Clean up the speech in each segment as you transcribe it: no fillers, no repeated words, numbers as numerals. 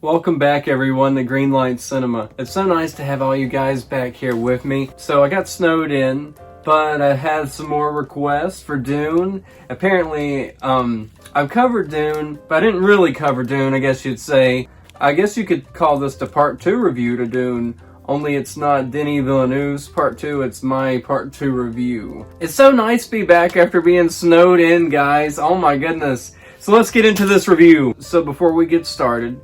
Welcome back, everyone, to Green Light Cinema. It's so nice to have all you guys back here with me. So I got snowed in, but I had some more requests for Dune. Apparently, I've covered Dune, but I didn't really cover Dune, I guess you'd say. I guess you could call this the part 2 review to Dune, only it's not Denis Villeneuve's part 2, it's my part 2 review. It's so nice to be back after being snowed in, guys. Oh my goodness. So let's get into this review. So before we get started,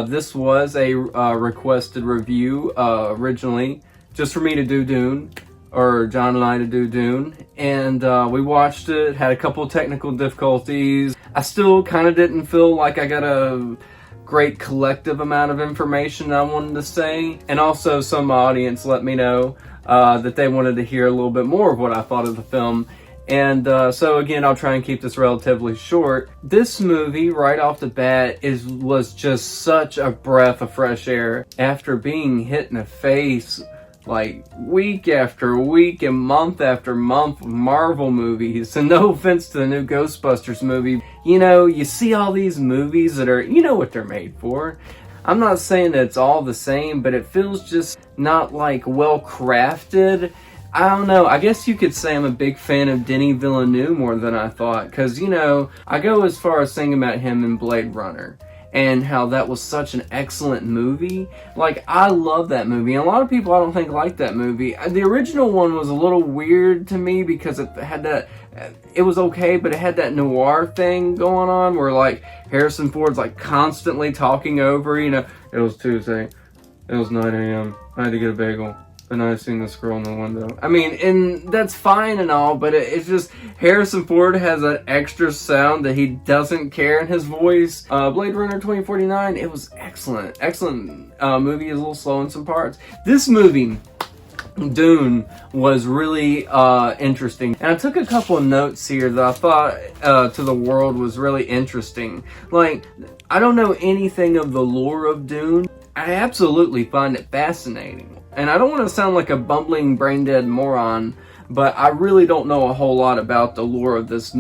this was a requested review originally, just for me to do Dune, or John and I to do Dune, and we watched it, had a couple of technical difficulties. I still kind of didn't feel like I got a great collective amount of information I wanted to say, and also some audience let me know that they wanted to hear a little bit more of what I thought of the film. And so again, I'll try and keep this relatively short. This movie, right off the bat, was just such a breath of fresh air. After being hit in the face like week after week and month after month of Marvel movies, and no offense to the new Ghostbusters movie, you know, you see all these movies that are, you know what they're made for. I'm not saying that it's all the same, but it feels just not like well crafted. I don't know, I guess you could say I'm a big fan of Denis Villeneuve more than I thought, because, you know, I go as far as saying about him in Blade Runner, and how that was such an excellent movie. Like, I love that movie, and a lot of people I don't think like that movie. The original one was a little weird to me, because it had that, it was okay, but it had that noir thing going on, where, like, Harrison Ford's, like, constantly talking over, you know, it was Tuesday, it was 9 a.m., I had to get a bagel. And I seen this girl in the window. I mean, and that's fine and all, but it's just Harrison Ford has an extra sound that he doesn't care in his voice. Blade Runner 2049, it was excellent. Excellent movie, is a little slow in some parts. This movie, Dune, was really interesting. And I took a couple of notes here that I thought to the world was really interesting. Like, I don't know anything of the lore of Dune. I absolutely find it fascinating. And I don't want to sound like a bumbling, brain-dead moron, but I really don't know a whole lot about the lore of this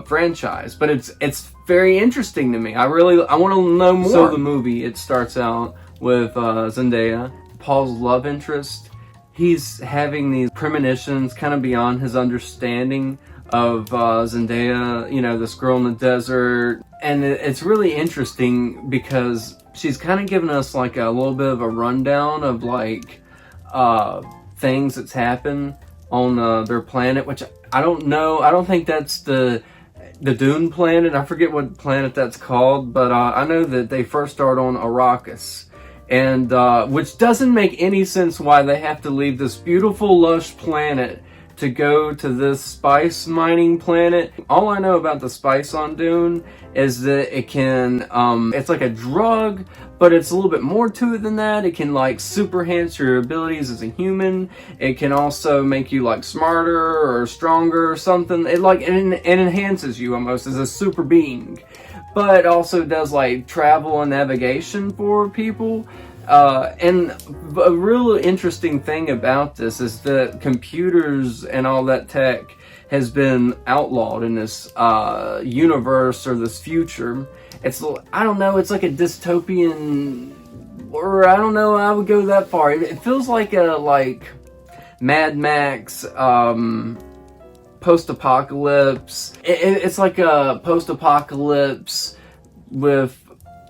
franchise. But it's very interesting to me. I want to know more. So the movie, it starts out with Zendaya, Paul's love interest. He's having these premonitions kind of beyond his understanding of Zendaya, you know, this girl in the desert. And it's really interesting because she's kind of giving us like a little bit of a rundown of like things that's happened on their planet, which I don't know. I don't think that's the Dune planet. I forget what planet that's called, but I know that they first start on Arrakis, and which doesn't make any sense why they have to leave this beautiful, lush planet to go to this spice mining planet. All I know about the spice on Dune is that it can, it's like a drug, but it's a little bit more to it than that. It can like super enhance your abilities as a human. It can also make you like smarter or stronger or something. It enhances you almost as a super being. But it also does like travel and navigation for people. And a real interesting thing about this is that computers and all that tech has been outlawed in this universe or this future. It's, I don't know, it's like a dystopian, or I don't know, I would go that far. It feels like a Mad Max post-apocalypse. It's like a post-apocalypse with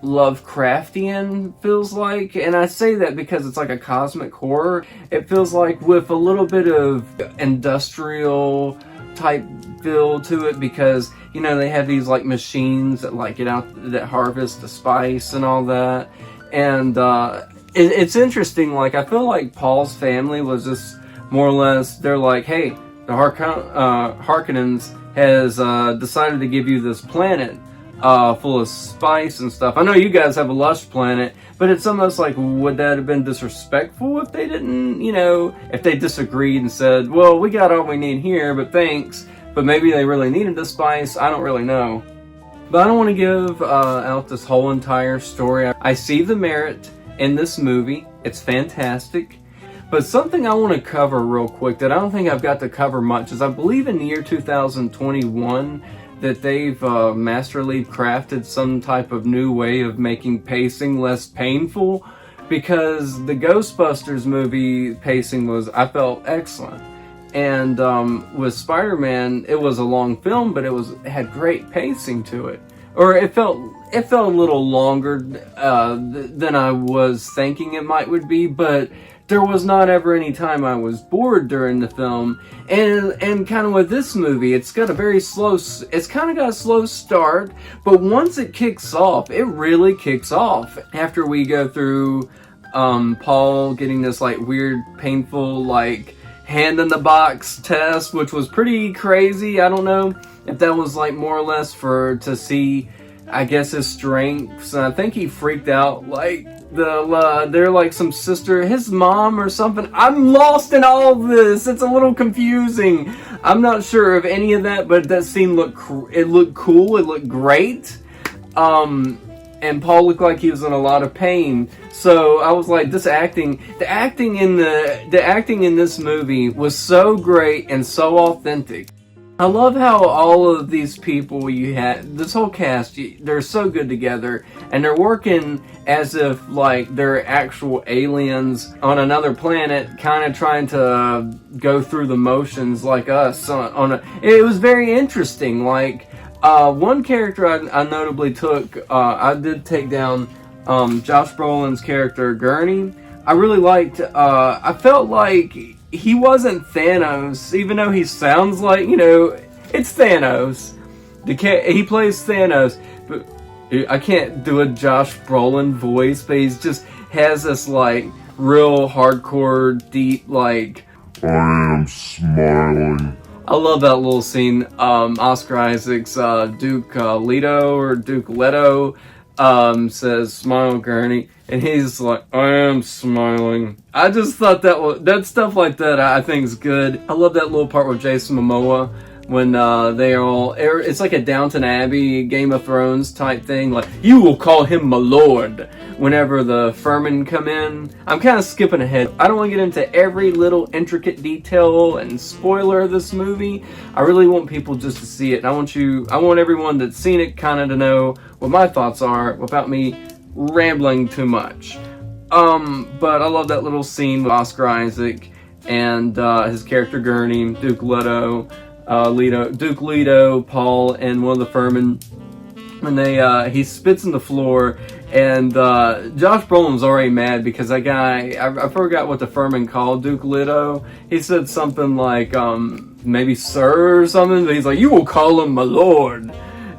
Lovecraftian, feels like, and I say that because it's like a cosmic horror. It feels like with a little bit of industrial type feel to it, because you know they have these like machines that like get out that harvest the spice and all that, and it's interesting. Like, I feel like Paul's family was just more or less, they're like, hey, the Harkonnens has decided to give you this planet full of spice and stuff. I know you guys have a lush planet, but it's almost like, would that have been disrespectful if they didn't, you know, if they disagreed and said, well, we got all we need here, but thanks, but maybe they really needed the spice? I don't really know. But I don't want to give out this whole entire story. I see the merit in this movie. It's fantastic. But something I want to cover real quick that I don't think I've got to cover much is, I believe in the year 2021, that they've masterly crafted some type of new way of making pacing less painful, because the Ghostbusters movie pacing was, I felt, excellent. And with Spider-Man, it was a long film, but it had great pacing to it. Or it felt a little longer than I was thinking it would be, but there was not ever any time I was bored during the film. And kind of with this movie, it's kind of got a slow start, but once it kicks off, it really kicks off. After we go through Paul getting this like weird, painful, like hand in the box test, which was pretty crazy. I don't know if that was like more or less to see, I guess, his strengths. And I think he freaked out, like they're like some sister, his mom or something. I'm lost in all of this. It's a little confusing. I'm not sure of any of that, but that scene looked cool. It looked great. And Paul looked like he was in a lot of pain. So I was like, the acting in this movie was so great and so authentic. I love how all of these people you had, this whole cast, they're so good together, and they're working as if like they're actual aliens on another planet, kind of trying to go through the motions like us. It was very interesting. Like one character I notably took, I did take down Josh Brolin's character Gurney. I really liked. I felt like he wasn't Thanos, even though he sounds like, it's Thanos. He plays Thanos, but I can't do a Josh Brolin voice, but he just has this like real hardcore, deep, like, I am smiling. I love that little scene. Oscar Isaac's Duke Leto says, "Smile, Gurney," and he's like, "I am smiling." I just thought that stuff like that, I think, is good. I love that little part with Jason Momoa when it's like a Downton Abbey, Game of Thrones type thing. Like, "You will call him my lord," whenever the Furman come in. I'm kind of skipping ahead. I don't want to get into every little intricate detail and spoiler of this movie. I really want people just to see it. And I want everyone that's seen it kind of to know what my thoughts are without me rambling too much. But I love that little scene with Oscar Isaac and his character Gurney, Duke Leto, Paul, and one of the Furman. When he spits in the floor, and Josh Brolin's already mad because that guy, I forgot what the Furman called Duke Leto. He said something like maybe sir or something, but he's like, "You will call him my lord,"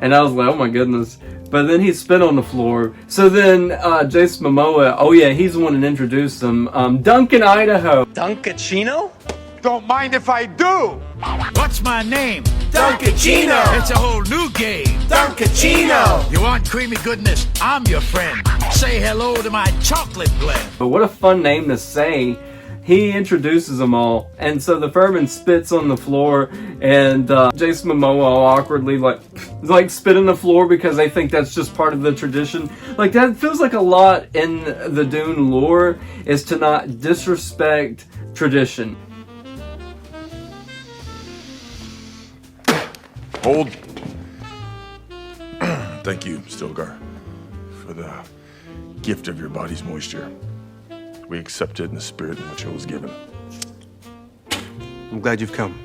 and I was like, oh my goodness. But then he spit on the floor. So then Jason Momoa, oh yeah, he's the one that introduced him. Duncan, Idaho. Dunkachino? Don't mind if I do. What's my name? Dunkachino. It's a whole new game. Dunkachino. You want creamy goodness? I'm your friend. Say hello to my chocolate blend. But what a fun name to say. He introduces them all, and so the Furman spits on the floor, and Jason Momoa awkwardly like spit on the floor because they think that's just part of the tradition. Like, that feels like a lot in the Dune lore, is to not disrespect tradition. Hold. Thank you, Stilgar, for the gift of your body's moisture. We accept it in the spirit in which it was given. I'm glad you've come.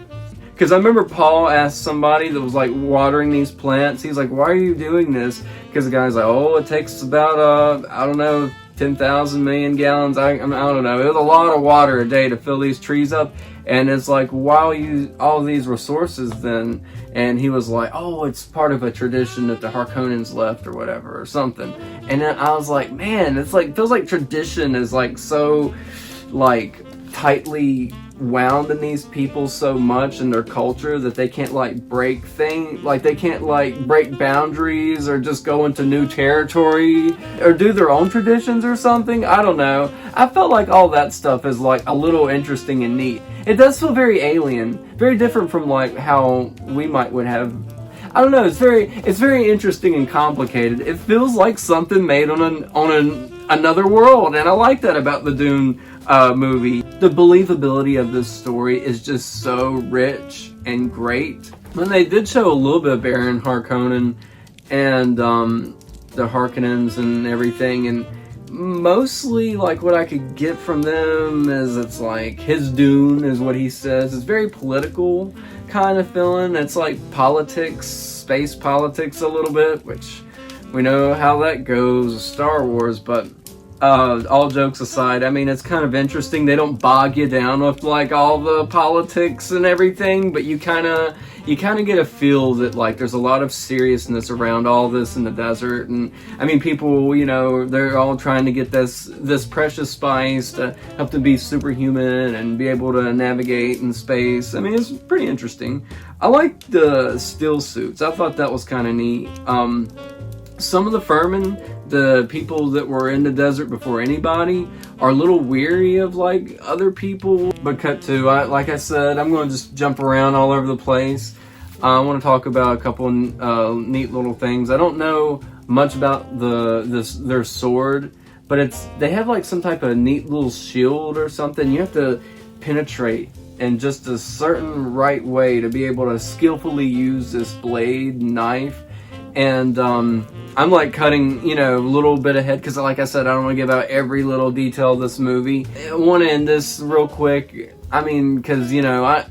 Because I remember Paul asked somebody that was like watering these plants. He's like, "Why are you doing this?" Because the guy's like, "Oh, it takes about I don't know, 10,000 million gallons. I don't know. It was a lot of water a day to fill these trees up." And it's like, "Why use all these resources then?" And he was like, "Oh, it's part of a tradition that the Harkonnens left or whatever or something." And then I was like, man, it's like, feels like tradition is like so like tightly wound in these people so much in their culture that they can't like break things, like they can't like break boundaries or just go into new territory or do their own traditions or something. I don't know. I felt like all that stuff is like a little interesting and neat. It does feel very alien, very different from like how we would have. I don't know. It's very interesting and complicated. It feels like something made on another world, and I like that about the Dune movie. The believability of this story is just so rich and great. When they did show a little bit of Baron Harkonnen and the Harkonnens and everything, and mostly like what I could get from them is it's like his Dune is what he says. It's very political kind of feeling. It's like politics, space politics a little bit, which we know how that goes with Star Wars, but all jokes aside, I mean, it's kind of interesting. They don't bog you down with like all the politics and everything, but you kind of get a feel that like there's a lot of seriousness around all this in the desert. And I mean, people, you know, they're all trying to get this precious spice to help them be superhuman and be able to navigate in space. I mean, it's pretty interesting. I like the still suits. I thought that was kind of neat. Some of the Furmen, the people that were in the desert before anybody, are a little weary of like other people. But cut to, like I said, I'm going to just jump around all over the place. I want to talk about a couple neat little things. I don't know much about their sword, but they have like some type of neat little shield or something. You have to penetrate in just a certain right way to be able to skillfully use this blade knife. And I'm like cutting, you know, a little bit ahead because, like I said, I don't want to give out every little detail of this movie. I want to end this real quick. I mean, because, you know, I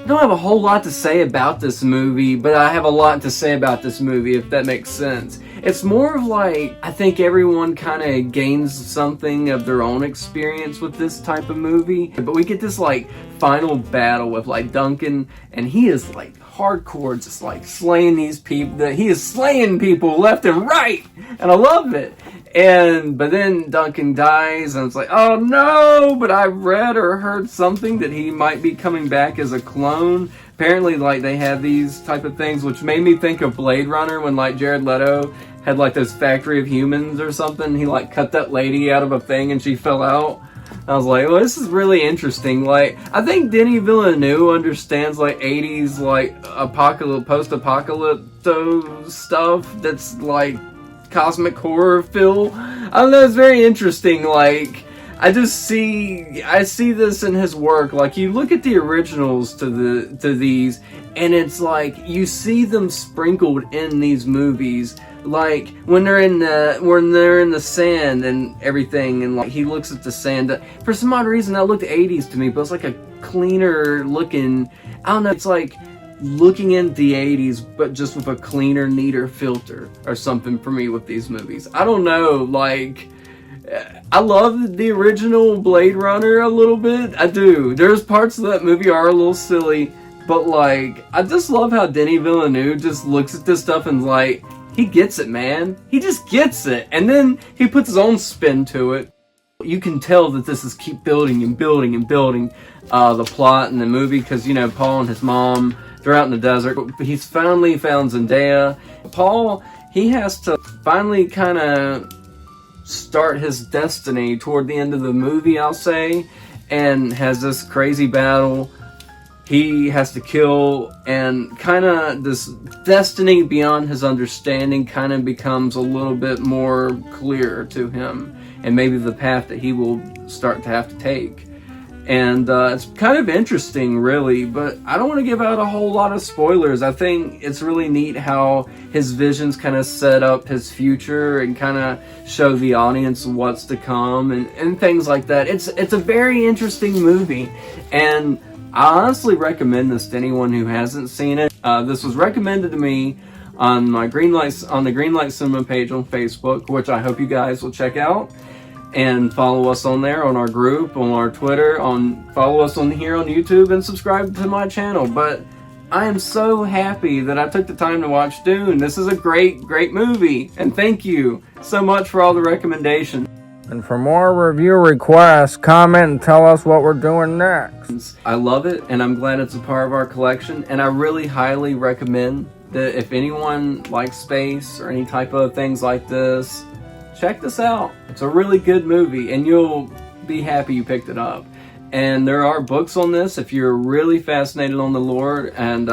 don't have a whole lot to say about this movie, but I have a lot to say about this movie, if that makes sense. It's more of like, I think everyone kind of gains something of their own experience with this type of movie. But we get this like final battle with like Duncan, and he is like hardcore, just like slaying these people. He is slaying people left and right, and I love it. But then Duncan dies, and it's like, oh no, but I read or heard something that he might be coming back as a clone. Apparently, like, they have these type of things, which made me think of Blade Runner when, like, Jared Leto had, like, this factory of humans or something. He, like, cut that lady out of a thing and she fell out. I was like, well, this is really interesting. Like, I think Denis Villeneuve understands, like, 80s, like, post-apocalypto stuff that's, like, cosmic horror feel. I don't know, it's very interesting. Like, I see this in his work. Like, you look at the originals to these, and it's like you see them sprinkled in these movies. Like when they're in the sand and everything, and like he looks at the sand. For some odd reason, that looked 80s to me, but it's like a cleaner looking. I don't know. It's like looking in the 80s, but just with a cleaner, neater filter or something for me with these movies. I don't know. Like, I love the original Blade Runner a little bit. I do. There's parts of that movie are a little silly, but like, I just love how Denis Villeneuve just looks at this stuff and like, he gets it, man. He just gets it. And then he puts his own spin to it. You can tell that this is keep building and building and building the plot in the movie, because, you know, Paul and his mom, they're out in the desert. He's finally found Zendaya. Paul, he has to finally kind of start his destiny toward the end of the movie, I'll say, and has this crazy battle he has to kill, and kind of this destiny beyond his understanding kind of becomes a little bit more clear to him, and maybe the path that he will start to have to take. And it's kind of interesting, really, but I don't want to give out a whole lot of spoilers. I think it's really neat how his visions kind of set up his future and kind of show the audience what's to come and things like that. It's a very interesting movie, and I honestly recommend this to anyone who hasn't seen it. This was recommended to me on the Greenlight Cinema page on Facebook, which I hope you guys will check out. And follow us on there, on our group, on our Twitter, follow us on here on YouTube, and subscribe to my channel. But I am so happy that I took the time to watch Dune. This is a great, great movie. And thank you so much for all the recommendations. And for more review requests, comment and tell us what we're doing next. I love it, and I'm glad it's a part of our collection. And I really highly recommend that if anyone likes space or any type of things like this, check this out. It's a really good movie, and you'll be happy you picked it up. And there are books on this if you're really fascinated on the lore, and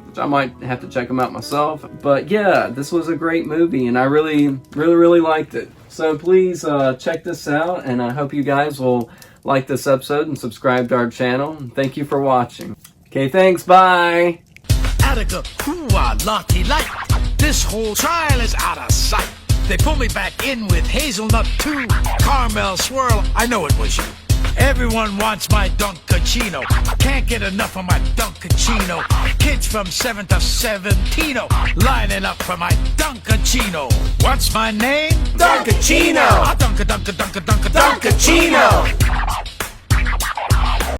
which I might have to check them out myself. But yeah, this was a great movie, and I really, really, really liked it. So please check this out, and I hope you guys will like this episode and subscribe to our channel. Thank you for watching. Okay, thanks. Bye. Attica, hoo-ah, lucky light. This whole trial is out of sight. They pull me back in with hazelnut too. Caramel swirl, I know it was you. Everyone wants my Dunkachino. Can't get enough of my Dunkachino. Kids from 7 to 17 lining up for my Dunkachino. What's my name? Dunkachino. Dunkachino.